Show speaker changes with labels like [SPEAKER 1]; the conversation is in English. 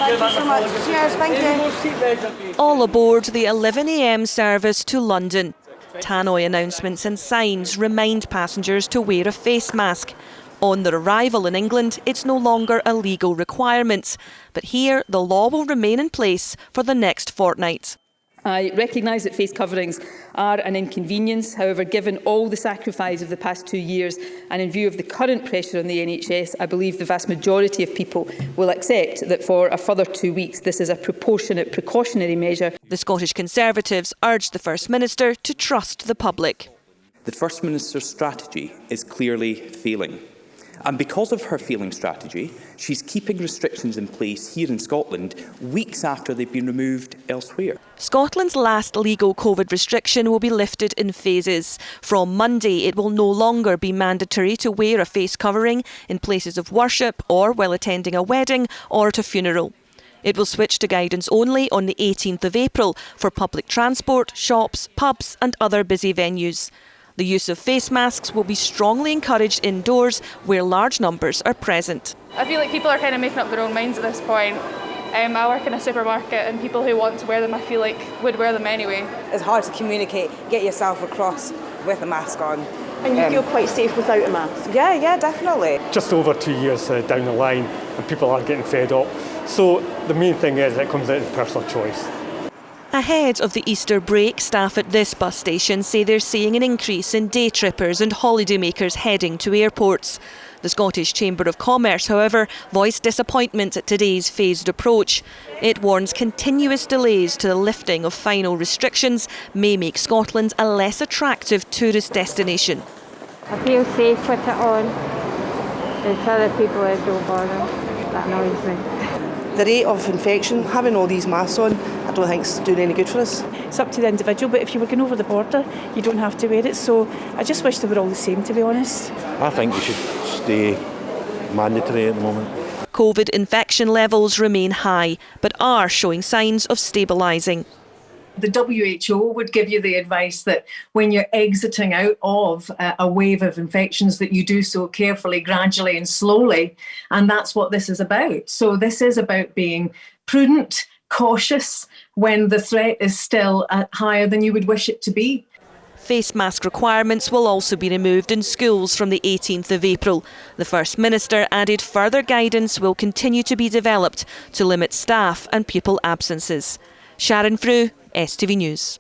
[SPEAKER 1] Thank you so much. Cheers, thank you.
[SPEAKER 2] All aboard the 11 a.m. service to London. Tannoy announcements and signs remind passengers to wear a face mask. On their arrival in England, it's no longer a legal requirement. But here, the law will remain in place for the next fortnight.
[SPEAKER 3] I recognise that face coverings are an inconvenience. However, given all the sacrifice of the past 2 years and in view of the current pressure on the NHS, I believe the vast majority of people will accept that for a further 2 weeks this is a proportionate precautionary measure.
[SPEAKER 2] The Scottish Conservatives urged the First Minister to trust the public.
[SPEAKER 4] The First Minister's strategy is clearly failing. And because of her failing strategy, she's keeping restrictions in place here in Scotland weeks after they've been removed elsewhere.
[SPEAKER 2] Scotland's last legal COVID restriction will be lifted in phases. From Monday, it will no longer be mandatory to wear a face covering in places of worship or while attending a wedding or at a funeral. It will switch to guidance only on the 18th of April for public transport, shops, pubs and other busy venues. The use of face masks will be strongly encouraged indoors where large numbers are present.
[SPEAKER 5] I feel like people are kind of making up their own minds at this point. I work in a supermarket and people who want to wear them, I feel like, would wear them anyway.
[SPEAKER 1] It's hard to communicate, get yourself across with a mask on.
[SPEAKER 6] And you feel quite safe without a mask?
[SPEAKER 1] Yeah, definitely.
[SPEAKER 7] Just over 2 years down the line and people are getting fed up. So the main thing is it comes down to personal choice.
[SPEAKER 2] Ahead of the Easter break, staff at this bus station say they're seeing an increase in day trippers and holidaymakers heading to airports. The Scottish Chamber of Commerce, however, voiced disappointment at today's phased approach. It warns continuous delays to the lifting of final restrictions may make Scotland a less attractive tourist destination.
[SPEAKER 8] I feel safe with it on. It's other people that don't bother. That annoys me.
[SPEAKER 1] The rate of infection, having all these masks on, I don't think it's doing any good for us.
[SPEAKER 6] It's up to the individual, but if you were going over the border, you don't have to wear it. So I just wish they were all the same, to be honest.
[SPEAKER 9] I think they should stay mandatory at the moment.
[SPEAKER 2] COVID infection levels remain high, but are showing signs of stabilising.
[SPEAKER 10] The WHO would give you the advice that when you're exiting out of a wave of infections that you do so carefully, gradually and slowly, and that's what this is about. So this is about being prudent, cautious when the threat is still higher than you would wish it to be.
[SPEAKER 2] Face mask requirements will also be removed in schools from the 18th of April. The First Minister added further guidance will continue to be developed to limit staff and pupil absences. Sharon, Frew, STV News.